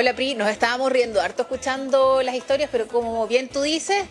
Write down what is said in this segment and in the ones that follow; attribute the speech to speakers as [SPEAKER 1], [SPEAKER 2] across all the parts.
[SPEAKER 1] Hola Pri, nos estábamos riendo harto escuchando las historias, pero como bien tú dices,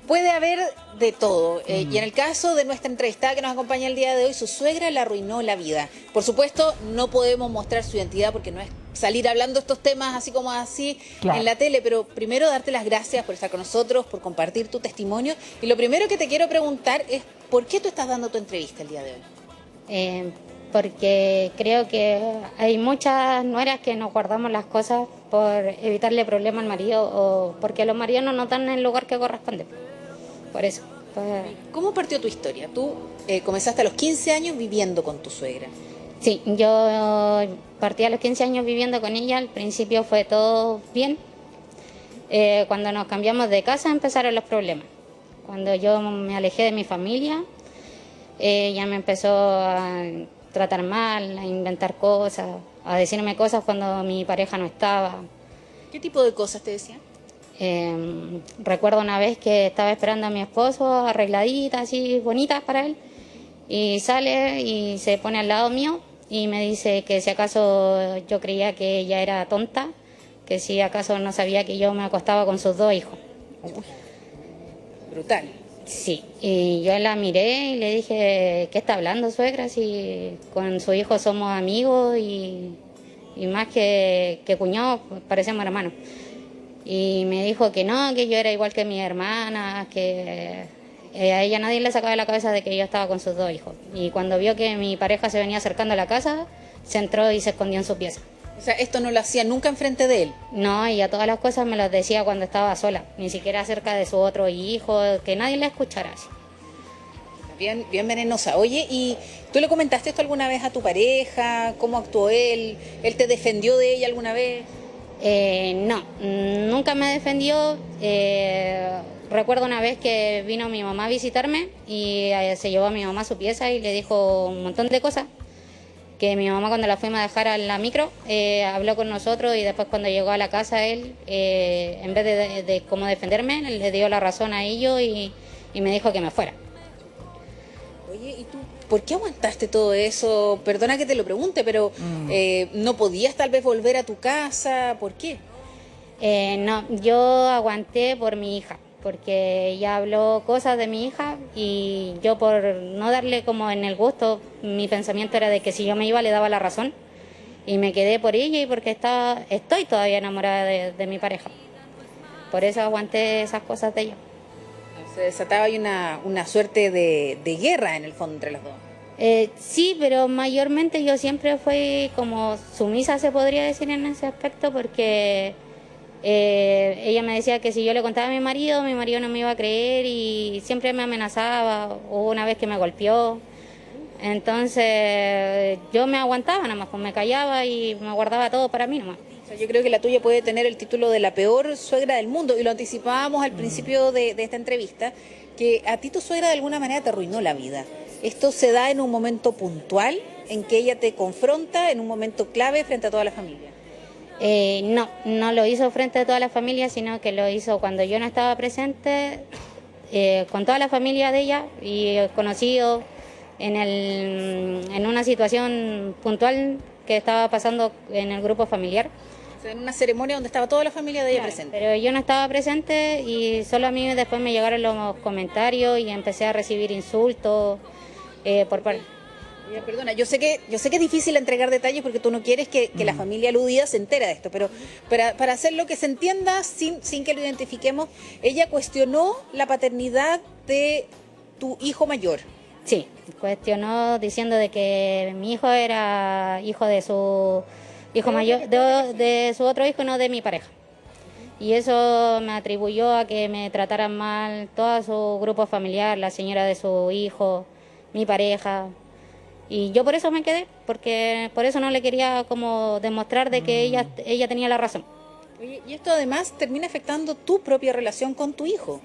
[SPEAKER 1] puede haber de todo. Y en el caso de nuestra entrevistada que nos acompaña el día de hoy, su suegra le arruinó la vida. Por supuesto, no podemos mostrar su identidad porque no es salir hablando estos temas así como así en la tele, pero primero darte las gracias por estar con nosotros, por compartir tu testimonio. Y lo primero que te quiero preguntar es, ¿por qué tú estás dando tu entrevista el día de hoy?
[SPEAKER 2] Porque creo que hay muchas nueras que nos guardamos las cosas por evitarle problemas al marido o porque los maridos no nos están en el lugar que corresponde. Por eso.
[SPEAKER 1] ¿Cómo partió tu historia? Tú comenzaste a los 15 años viviendo con tu suegra.
[SPEAKER 2] Sí, yo partí a los 15 años viviendo con ella. Al principio fue todo bien. Cuando nos cambiamos de casa empezaron los problemas. Cuando yo me alejé de mi familia, ella me empezó a tratar mal, a inventar cosas, a decirme cosas cuando mi pareja no estaba.
[SPEAKER 1] ¿Qué tipo de cosas te decía?
[SPEAKER 2] Recuerdo una vez que estaba esperando a mi esposo, arregladita, así, bonitas para él, y sale y se pone al lado mío y me dice que si acaso yo creía que ella era tonta, que si acaso no sabía que yo me acostaba con sus 2 hijos.
[SPEAKER 1] Uy, brutal.
[SPEAKER 2] Sí, y yo la miré y le dije, ¿qué está hablando, suegra? Si con su hijo somos amigos y más que cuñados, parecemos hermanos. Y me dijo que no, que yo era igual que mi hermana, que a ella nadie le sacaba de la cabeza de que yo estaba con sus 2 hijos. Y cuando vio que mi pareja se venía acercando a la casa, se entró y se escondió en su pieza.
[SPEAKER 1] O sea, esto no lo hacía nunca enfrente de él.
[SPEAKER 2] No, y a todas las cosas me las decía cuando estaba sola, ni siquiera acerca de su otro hijo, que nadie la escuchara así.
[SPEAKER 1] Bien, bien venenosa. Oye, ¿y tú le comentaste esto alguna vez a tu pareja? ¿Cómo actuó él? ¿Él te defendió de ella alguna vez?
[SPEAKER 2] No, nunca me defendió. Recuerdo una vez que vino mi mamá a visitarme y se llevó a mi mamá a su pieza y le dijo un montón de cosas. Que mi mamá cuando la fuimos a dejar a la micro habló con nosotros y después cuando llegó a la casa él, en vez de cómo defenderme, le dio la razón a ellos y me dijo que me fuera.
[SPEAKER 1] Oye, ¿y tú por qué aguantaste todo eso? Perdona que te lo pregunte, pero ¿no podías tal vez volver a tu casa? ¿Por qué?
[SPEAKER 2] No, yo aguanté por mi hija, porque ella habló cosas de mi hija y yo por no darle como en el gusto, mi pensamiento era de que si yo me iba le daba la razón y me quedé por ella y porque estoy todavía enamorada de mi pareja. Por eso aguanté esas cosas de ella.
[SPEAKER 1] Se desataba ahí una suerte de guerra en el fondo entre los dos.
[SPEAKER 2] Sí, pero mayormente yo siempre fui como sumisa, se podría decir en ese aspecto, porque ella me decía que si yo le contaba a mi marido no me iba a creer y siempre me amenazaba. Hubo una vez que me golpeó. Entonces yo me aguantaba nada más, pues me callaba y me guardaba todo para mí nomás.
[SPEAKER 1] O sea, yo creo que la tuya puede tener el título de la peor suegra del mundo, y lo anticipábamos al principio de esta entrevista, que a ti tu suegra de alguna manera te arruinó la vida. Esto se da en un momento puntual, en que ella te confronta, en un momento clave frente a toda la familia.
[SPEAKER 2] No lo hizo frente a toda la familia, sino que lo hizo cuando yo no estaba presente, con toda la familia de ella y conocido en una situación puntual que estaba pasando en el grupo familiar.
[SPEAKER 1] O sea, en una ceremonia donde estaba toda la familia de ella presente.
[SPEAKER 2] Pero yo no estaba presente y solo a mí después me llegaron los comentarios y empecé a recibir insultos por parte.
[SPEAKER 1] Oye, perdona, yo sé que es difícil entregar detalles porque tú no quieres que la familia aludida se entere de esto, pero para hacer lo que se entienda sin que lo identifiquemos, ella cuestionó la paternidad de tu hijo mayor.
[SPEAKER 2] Sí, cuestionó diciendo de que mi hijo era hijo de su hijo mayor, de su otro hijo y no de mi pareja. Y eso me atribuyó a que me trataran mal todo su grupo familiar, la señora de su hijo, mi pareja. Y yo por eso me quedé, porque por eso no le quería como demostrar de que ella tenía la razón.
[SPEAKER 1] Oye, y esto además termina afectando tu propia relación con tu hijo.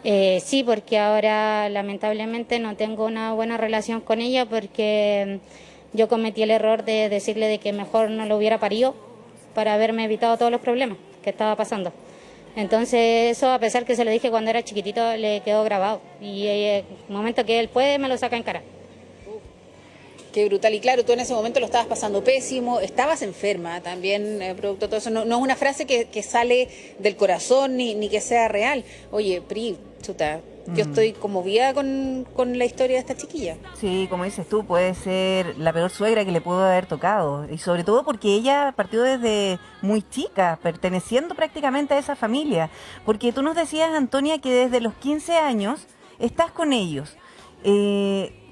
[SPEAKER 2] Sí, porque ahora lamentablemente no tengo una buena relación con ella porque yo cometí el error de decirle de que mejor no lo hubiera parido para haberme evitado todos los problemas que estaba pasando. Entonces eso, a pesar que se lo dije cuando era chiquitito, le quedó grabado y el momento que él puede me lo saca en cara.
[SPEAKER 1] Qué brutal. Y claro, tú en ese momento lo estabas pasando pésimo, estabas enferma también, producto de todo eso. No, no es una frase que sale del corazón ni que sea real. Oye, Pri, chuta, yo estoy conmovida con la historia de esta chiquilla.
[SPEAKER 3] Sí, como dices tú, puede ser la peor suegra que le pudo haber tocado. Y sobre todo porque ella partió desde muy chica, perteneciendo prácticamente a esa familia. Porque tú nos decías, Antonia, que desde los 15 años estás con ellos.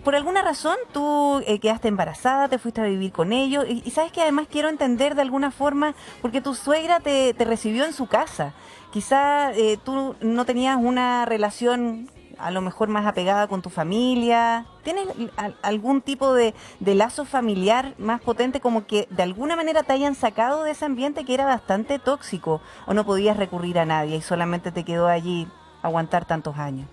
[SPEAKER 3] Por alguna razón tú quedaste embarazada, te fuiste a vivir con ellos y sabes que además quiero entender de alguna forma, porque tu suegra te recibió en su casa. Quizá tú no tenías una relación a lo mejor más apegada con tu familia. ¿Tienes algún tipo de lazo familiar más potente, como que de alguna manera te hayan sacado de ese ambiente que era bastante tóxico, o no podías recurrir a nadie y solamente te quedó allí aguantar tantos años?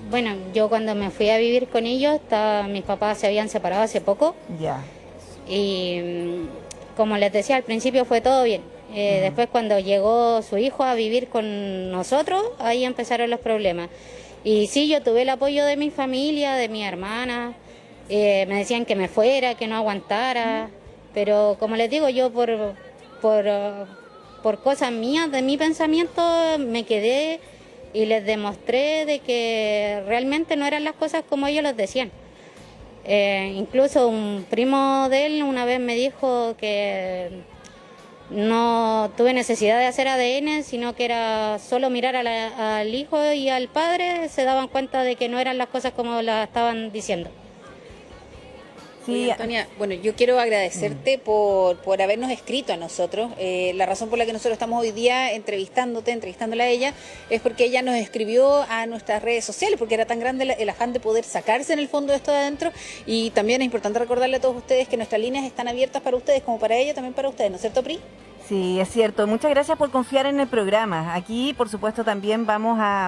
[SPEAKER 2] Bueno, yo cuando me fui a vivir con ellos, mis papás se habían separado hace poco.
[SPEAKER 3] Ya.
[SPEAKER 2] Y como les decía, al principio fue todo bien. Después cuando llegó su hijo a vivir con nosotros, ahí empezaron los problemas. Y sí, yo tuve el apoyo de mi familia, de mi hermana. Me decían que me fuera, que no aguantara. Pero como les digo, yo por cosas mías, de mi pensamiento, me quedé y les demostré de que realmente no eran las cosas como ellos los decían. Incluso un primo de él una vez me dijo que no tuve necesidad de hacer ADN, sino que era solo mirar al hijo y al padre, se daban cuenta de que no eran las cosas como las estaban diciendo.
[SPEAKER 1] Sí, oye, Antonia, bueno, yo quiero agradecerte por habernos escrito a nosotros. La razón por la que nosotros estamos hoy día entrevistándola a ella, es porque ella nos escribió a nuestras redes sociales, porque era tan grande el afán de poder sacarse en el fondo de esto de adentro. Y también es importante recordarle a todos ustedes que nuestras líneas están abiertas para ustedes, como para ella, también para ustedes, ¿no es cierto, Pri?
[SPEAKER 3] Sí, es cierto. Muchas gracias por confiar en el programa. Aquí, por supuesto, también vamos a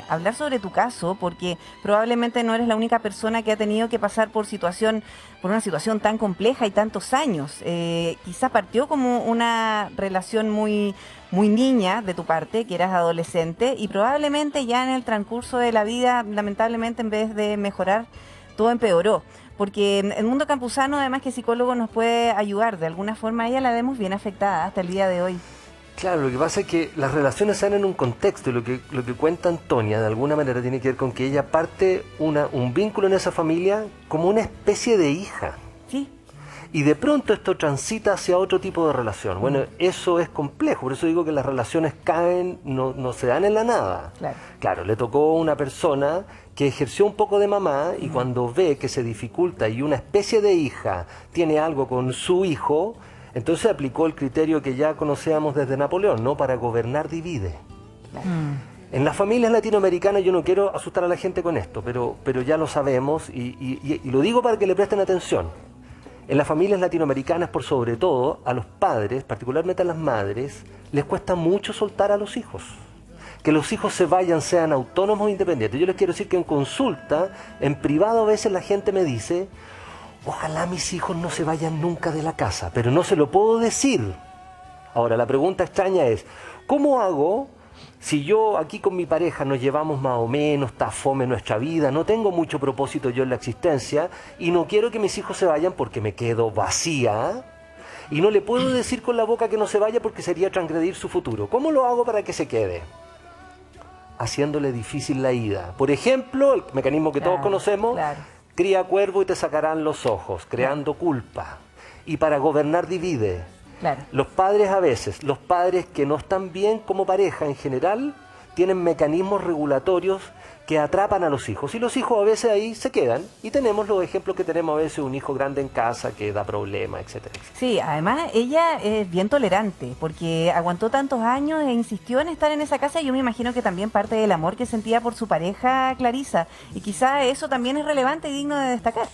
[SPEAKER 3] hablar sobre tu caso, porque probablemente no eres la única persona que ha tenido que pasar por una situación tan compleja y tantos años. Quizás partió como una relación muy niña de tu parte, que eras adolescente, y probablemente ya en el transcurso de la vida, lamentablemente, en vez de mejorar, todo empeoró. Porque el mundo campusano, además que psicólogo, nos puede ayudar. De alguna forma ella la vemos bien afectada hasta el día de hoy.
[SPEAKER 4] Claro, lo que pasa es que las relaciones se dan en un contexto, y lo que cuenta Antonia de alguna manera tiene que ver con que ella parte un vínculo en esa familia como una especie de hija.
[SPEAKER 3] Sí.
[SPEAKER 4] Y de pronto esto transita hacia otro tipo de relación. Bueno, eso es complejo, por eso digo que las relaciones caen, no se dan en la nada. Claro, le tocó a una persona que ejerció un poco de mamá, y cuando ve que se dificulta y una especie de hija tiene algo con su hijo, entonces aplicó el criterio que ya conocíamos desde Napoleón, ¿no? Para gobernar divide. En las familias latinoamericanas, yo no quiero asustar a la gente con esto, pero ya lo sabemos y lo digo para que le presten atención. En las familias latinoamericanas, por sobre todo, a los padres, particularmente a las madres, les cuesta mucho soltar a los hijos. Que los hijos se vayan, sean autónomos e independientes. Yo les quiero decir que en consulta, en privado, a veces la gente me dice: ojalá mis hijos no se vayan nunca de la casa, pero no se lo puedo decir. Ahora, la pregunta extraña es: ¿cómo hago si yo aquí con mi pareja nos llevamos más o menos, está fome nuestra vida, no tengo mucho propósito yo en la existencia y no quiero que mis hijos se vayan porque me quedo vacía? Y no le puedo decir con la boca que no se vaya porque sería transgredir su futuro. ¿Cómo lo hago para que se quede? Haciéndole difícil la ida. Por ejemplo, el mecanismo que todos conocemos, cría cuervo y te sacarán los ojos, creando culpa. Y para gobernar divide. Los padres a veces, los padres que no están bien como pareja en general, tienen mecanismos regulatorios que atrapan a los hijos. Y los hijos a veces ahí se quedan. Y tenemos los ejemplos que tenemos a veces, un hijo grande en casa que da problemas, etcétera, etcétera.
[SPEAKER 3] Sí, además ella es bien tolerante, porque aguantó tantos años e insistió en estar en esa casa. Y yo me imagino que también parte del amor que sentía por su pareja, Clarisa. Y quizá eso también es relevante y digno de destacar.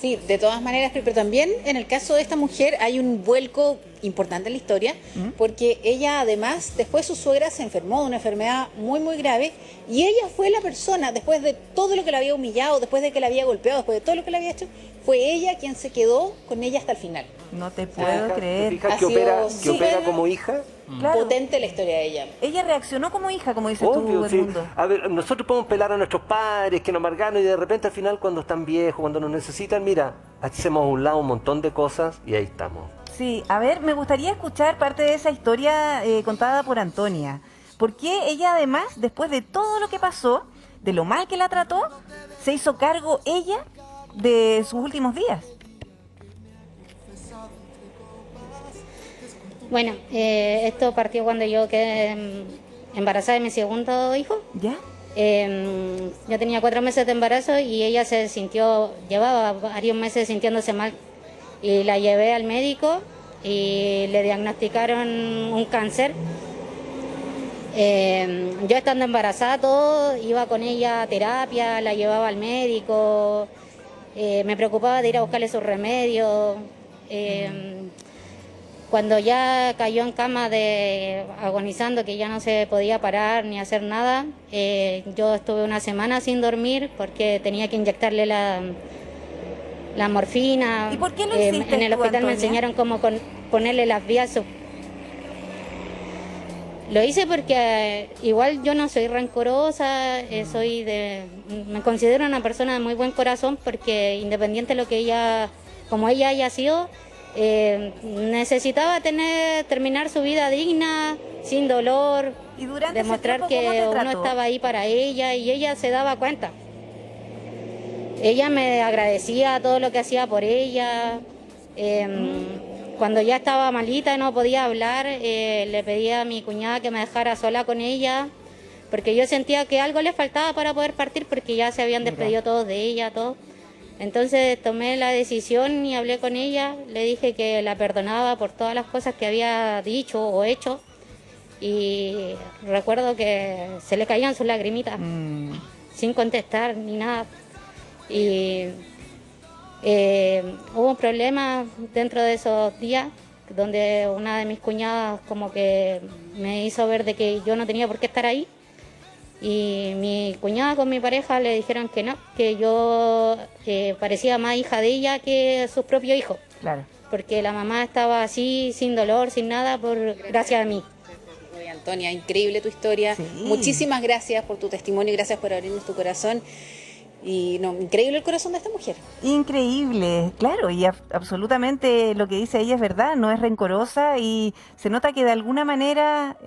[SPEAKER 1] Sí, de todas maneras, pero también en el caso de esta mujer hay un vuelco importante en la historia, porque ella además, después su suegra se enfermó de una enfermedad muy grave, y ella fue la persona, después de todo lo que la había humillado, después de que la había golpeado, después de todo lo que la había hecho, fue ella quien se quedó con ella hasta el final.
[SPEAKER 3] No te puedo creer.
[SPEAKER 4] ¿Te fijas
[SPEAKER 1] Ha
[SPEAKER 4] que opera,
[SPEAKER 1] sido
[SPEAKER 4] que opera
[SPEAKER 1] súper
[SPEAKER 4] como hija?
[SPEAKER 3] Claro.
[SPEAKER 1] potente la historia de ella.
[SPEAKER 3] Ella reaccionó como hija, como dices
[SPEAKER 4] Obvio,
[SPEAKER 3] tú,
[SPEAKER 4] sí.
[SPEAKER 3] Edmundo.
[SPEAKER 4] A ver, nosotros podemos pelar a nuestros padres que nos amargaron y de repente al final cuando están viejos, cuando nos necesitan, mira, hacemos a un lado un montón de cosas y ahí estamos.
[SPEAKER 3] Sí, a ver, me gustaría escuchar parte de esa historia contada por Antonia. ¿Por qué ella además, después de todo lo que pasó, de lo mal que la trató, se hizo cargo ella de sus últimos días?
[SPEAKER 2] Bueno, esto partió cuando yo quedé embarazada de mi segundo hijo.
[SPEAKER 3] ¿Ya?
[SPEAKER 2] Yo tenía 4 meses de embarazo y ella llevaba varios meses sintiéndose mal. Y la llevé al médico y le diagnosticaron un cáncer. Yo estando embarazada, todo, iba con ella a terapia, la llevaba al médico, me preocupaba de ir a buscarle sus remedios. Cuando ya cayó en cama agonizando, que ya no se podía parar ni hacer nada, yo estuve una semana sin dormir porque tenía que inyectarle la morfina.
[SPEAKER 3] ¿Y por qué lo hiciste
[SPEAKER 2] en el
[SPEAKER 3] tú,
[SPEAKER 2] hospital
[SPEAKER 3] Antonia?
[SPEAKER 2] me enseñaron cómo ponerle las vías. Lo hice porque igual yo no soy rencorosa, me considero una persona de muy buen corazón porque independiente de lo que como ella haya sido, necesitaba terminar su vida digna, sin dolor,
[SPEAKER 3] ¿Y durante ese
[SPEAKER 2] demostrar
[SPEAKER 3] tiempo cómo
[SPEAKER 2] que
[SPEAKER 3] te
[SPEAKER 2] uno
[SPEAKER 3] trató?
[SPEAKER 2] estaba ahí para ella y ella se daba cuenta. Ella me agradecía todo lo que hacía por ella. Cuando ya estaba malita y no podía hablar, le pedía a mi cuñada que me dejara sola con ella, porque yo sentía que algo le faltaba para poder partir, porque ya se habían despedido todos de ella, todo. Entonces tomé la decisión y hablé con ella, le dije que la perdonaba por todas las cosas que había dicho o hecho, y recuerdo que se le caían sus lagrimitas, sin contestar ni nada. Y hubo un problema dentro de esos días donde una de mis cuñadas como que me hizo ver de que yo no tenía por qué estar ahí, y mi cuñada con mi pareja le dijeron que no, que yo parecía más hija de ella que sus propios hijos.
[SPEAKER 3] Claro.
[SPEAKER 2] Porque la mamá estaba así, sin dolor, sin nada, gracias a mí.
[SPEAKER 1] Oye, Antonia, increíble tu historia.
[SPEAKER 3] Sí.
[SPEAKER 1] Muchísimas gracias por tu testimonio y gracias por abrirnos tu corazón. Y no, increíble el corazón de esta mujer.
[SPEAKER 3] Increíble, claro, y absolutamente lo que dice ella es verdad, no es rencorosa y se nota que de alguna manera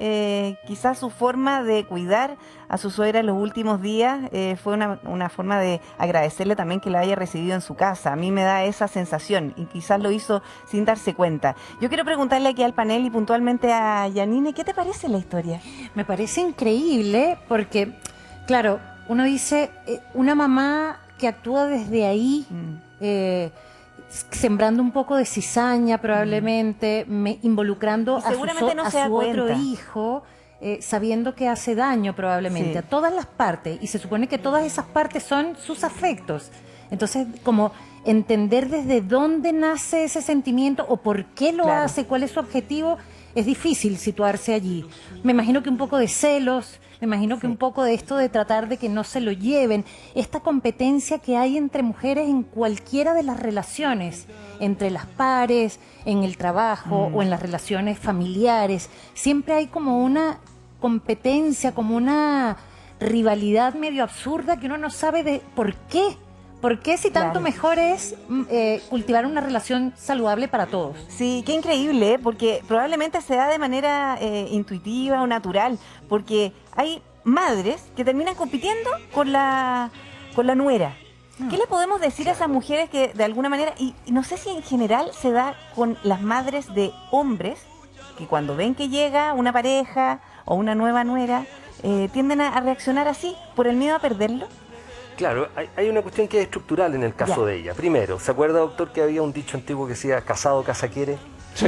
[SPEAKER 3] quizás su forma de cuidar a su suegra en los últimos días fue una forma de agradecerle también que la haya recibido en su casa. A mí me da esa sensación y quizás lo hizo sin darse cuenta. Yo quiero preguntarle aquí al panel y puntualmente a Yanine, ¿qué te parece la historia?
[SPEAKER 5] Me parece increíble porque, claro, uno dice, una mamá que actúa desde ahí, sembrando un poco de cizaña probablemente, involucrando a su otro hijo, sabiendo que hace daño probablemente a todas las partes, y se supone que todas esas partes son sus afectos. Entonces, como entender desde dónde nace ese sentimiento o por qué lo hace, cuál es su objetivo, es difícil situarse allí. Me imagino que un poco de celos, me imagino que un poco de esto de tratar de que no se lo lleven, esta competencia que hay entre mujeres en cualquiera de las relaciones, entre las pares, en el trabajo o en las relaciones familiares, siempre hay como una competencia, como una rivalidad medio absurda que uno no sabe de por qué. ¿Por qué si tanto mejor es cultivar una relación saludable para todos?
[SPEAKER 3] Sí, qué increíble, porque probablemente se da de manera intuitiva o natural, porque hay madres que terminan compitiendo con la nuera. ¿Qué le podemos decir a esas mujeres que de alguna manera, y no sé si en general se da con las madres de hombres, que cuando ven que llega una pareja o una nueva nuera, tienden a reaccionar así, por el miedo a perderlo?
[SPEAKER 4] Claro, hay una cuestión que es estructural en el caso de ella. Primero, ¿se acuerda, doctor, que había un dicho antiguo que decía casado, casa quiere?
[SPEAKER 6] Sí,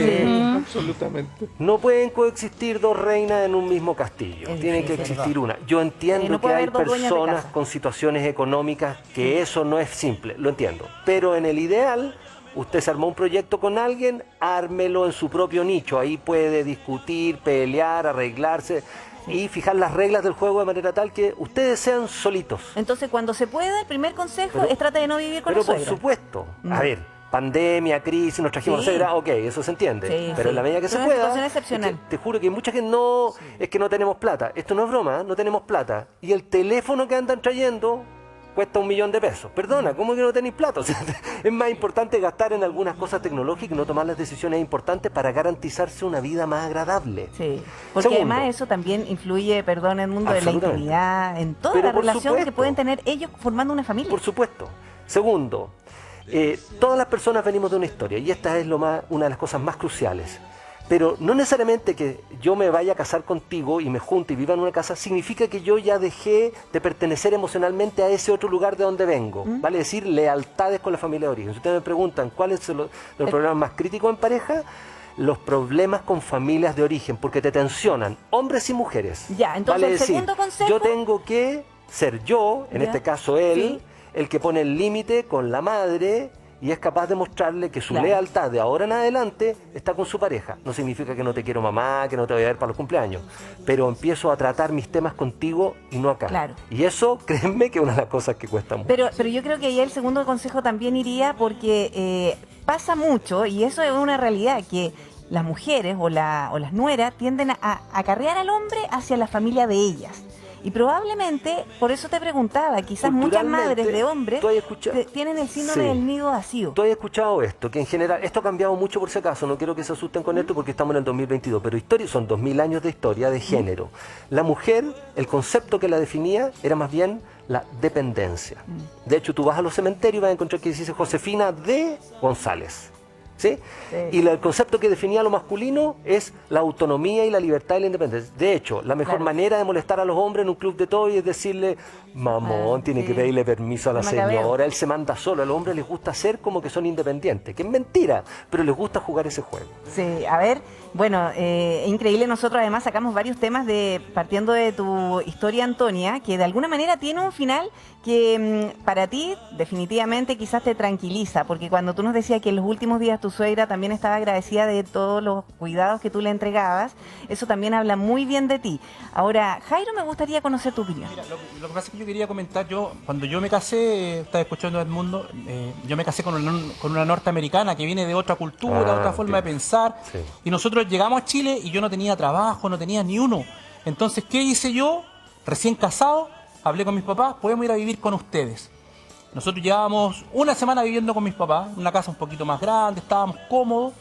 [SPEAKER 6] absolutamente.
[SPEAKER 4] No pueden coexistir dos reinas en un mismo castillo. Tiene que existir una. Yo entiendo
[SPEAKER 3] no
[SPEAKER 4] que
[SPEAKER 3] puede
[SPEAKER 4] hay
[SPEAKER 3] haber dos dueñas de
[SPEAKER 4] personas
[SPEAKER 3] casa.
[SPEAKER 4] con situaciones económicas que eso no es simple, lo entiendo. Pero en el ideal, usted se armó un proyecto con alguien, ármelo en su propio nicho. Ahí puede discutir, pelear, arreglarse y fijar las reglas del juego de manera tal que ustedes sean solitos.
[SPEAKER 3] Entonces, cuando se pueda, el primer consejo es trate de no vivir con la
[SPEAKER 4] Pero por
[SPEAKER 3] suegra.
[SPEAKER 4] supuesto, a ver, pandemia, crisis, nos trajimos la suegra, ok, eso se entiende. Pero en la medida que se pueda,
[SPEAKER 3] situación excepcional.
[SPEAKER 4] te juro que hay mucha gente es que no tenemos plata. Esto no es broma, no tenemos plata. Y el teléfono que andan trayendo cuesta $1.000.000. Perdona, ¿cómo que no tenéis plata? O sea, es más importante gastar en algunas cosas tecnológicas y no tomar las decisiones importantes para garantizarse una vida más agradable.
[SPEAKER 3] Sí, porque además eso también influye, perdón, en el mundo de la intimidad, en toda la relación que pueden tener ellos formando una familia.
[SPEAKER 4] Por supuesto. Segundo, todas las personas venimos de una historia y esta es una de las cosas más cruciales. Pero no necesariamente que yo me vaya a casar contigo y me junte y viva en una casa significa que yo ya dejé de pertenecer emocionalmente a ese otro lugar de donde vengo. Vale decir, lealtades con la familia de origen. Si ustedes me preguntan cuáles son los problemas más críticos en pareja, los problemas con familias de origen, porque te tensionan, hombres y mujeres.
[SPEAKER 3] Ya, entonces
[SPEAKER 4] vale
[SPEAKER 3] el
[SPEAKER 4] decir,
[SPEAKER 3] segundo consejo...
[SPEAKER 4] yo tengo que ser yo, en este caso él, el que pone el límite con la madre y es capaz de mostrarle que su lealtad de ahora en adelante está con su pareja. No significa que no te quiero mamá, que no te voy a ver para los cumpleaños, pero empiezo a tratar mis temas contigo y no acá.
[SPEAKER 3] Claro.
[SPEAKER 4] Y eso, créanme, que es una de las cosas que cuesta mucho.
[SPEAKER 3] Pero yo creo que ahí el segundo consejo también iría porque pasa mucho, y eso es una realidad, que las mujeres o las nueras tienden a acarrear al hombre hacia la familia de ellas. Y probablemente, por eso te preguntaba, quizás muchas madres de hombres tienen el síndrome del nido vacío.
[SPEAKER 4] Tú has escuchado esto, que en general, esto ha cambiado mucho por si acaso, no quiero que se asusten con esto porque estamos en el 2022, pero son 2000 años de historia de género. La mujer, el concepto que la definía era más bien la dependencia. De hecho, tú vas a los cementerios y vas a encontrar que dice Josefina de González. ¿Sí? Y el concepto que definía lo masculino es la autonomía y la libertad y la independencia. De hecho, la mejor manera de molestar a los hombres en un club de toy es decirle, mamón, tiene que pedirle permiso a la señora, él se manda solo. A los hombres les gusta ser como que son independientes, que es mentira, pero les gusta jugar ese juego.
[SPEAKER 3] Sí, a ver, bueno, increíble, nosotros además sacamos varios temas partiendo de tu historia, Antonia, que de alguna manera tiene un final que para ti definitivamente quizás te tranquiliza, porque cuando tú nos decías que en los últimos días tu suegra también estaba agradecida de todos los cuidados que tú le entregabas, eso también habla muy bien de ti. Ahora, Jairo, me gustaría conocer tu opinión.
[SPEAKER 7] Mira, lo que pasa es que yo quería comentar, cuando yo me casé, estaba escuchando a Edmundo, yo me casé con una norteamericana que viene de otra cultura, otra forma de pensar, y nosotros llegamos a Chile y yo no tenía trabajo, no tenía ni uno. Entonces, ¿qué hice yo? Recién casado, hablé con mis papás, podemos ir a vivir con ustedes. Nosotros llevábamos una semana viviendo con mis papás, una casa un poquito más grande, estábamos cómodos,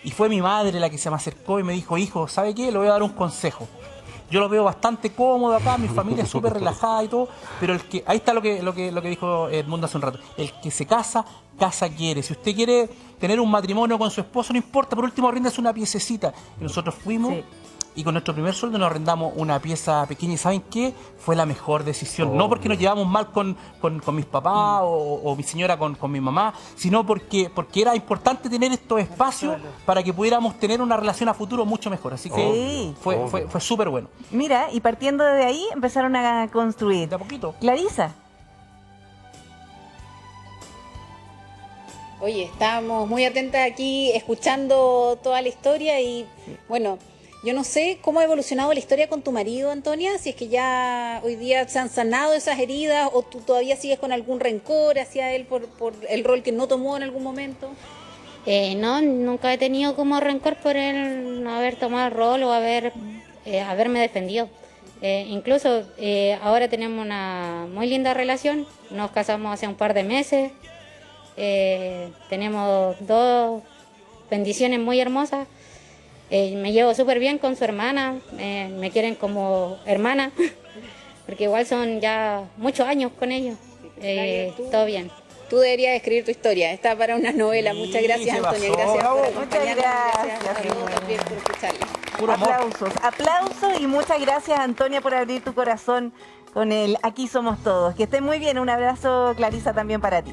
[SPEAKER 7] y fue mi madre la que se me acercó y me dijo, hijo, ¿sabe qué? Le voy a dar un consejo. Yo lo veo bastante cómodo acá, mi familia es súper relajada y todo, pero ahí está lo que dijo Edmundo hace un rato. El que se casa, casa quiere. Si usted quiere tener un matrimonio con su esposo, no importa, por último arréndase una piececita. Y nosotros fuimos y con nuestro primer sueldo nos arrendamos una pieza pequeña y ¿saben qué? Fue la mejor decisión. No porque nos llevamos mal con mis papás o mi señora con mi mamá, sino porque era importante tener estos espacios para que pudiéramos tener una relación a futuro mucho mejor. Así que fue súper bueno.
[SPEAKER 3] Mira, y partiendo de ahí empezaron a construir.
[SPEAKER 7] De a poquito.
[SPEAKER 3] Clarisa.
[SPEAKER 1] Oye, estamos muy atentas aquí escuchando toda la historia y bueno, yo no sé cómo ha evolucionado la historia con tu marido, Antonia, si es que ya hoy día se han sanado esas heridas o tú todavía sigues con algún rencor hacia él por el rol que no tomó en algún momento.
[SPEAKER 2] No, nunca he tenido como rencor por él no haber tomado el rol o haberme defendido. Incluso ahora tenemos una muy linda relación, nos casamos hace un par de meses, tenemos 2 bendiciones muy hermosas. Me llevo súper bien con su hermana, me quieren como hermana, porque igual son ya muchos años con ellos, todo bien.
[SPEAKER 1] Tú deberías escribir tu historia, está para una novela. Muchas gracias, Antonia, gracias por acompañarnos. Gracias también por escucharle.
[SPEAKER 3] Aplausos y muchas gracias, Antonia, por abrir tu corazón con el Aquí Somos Todos. Que estén muy bien, un abrazo, Clarisa, también para ti.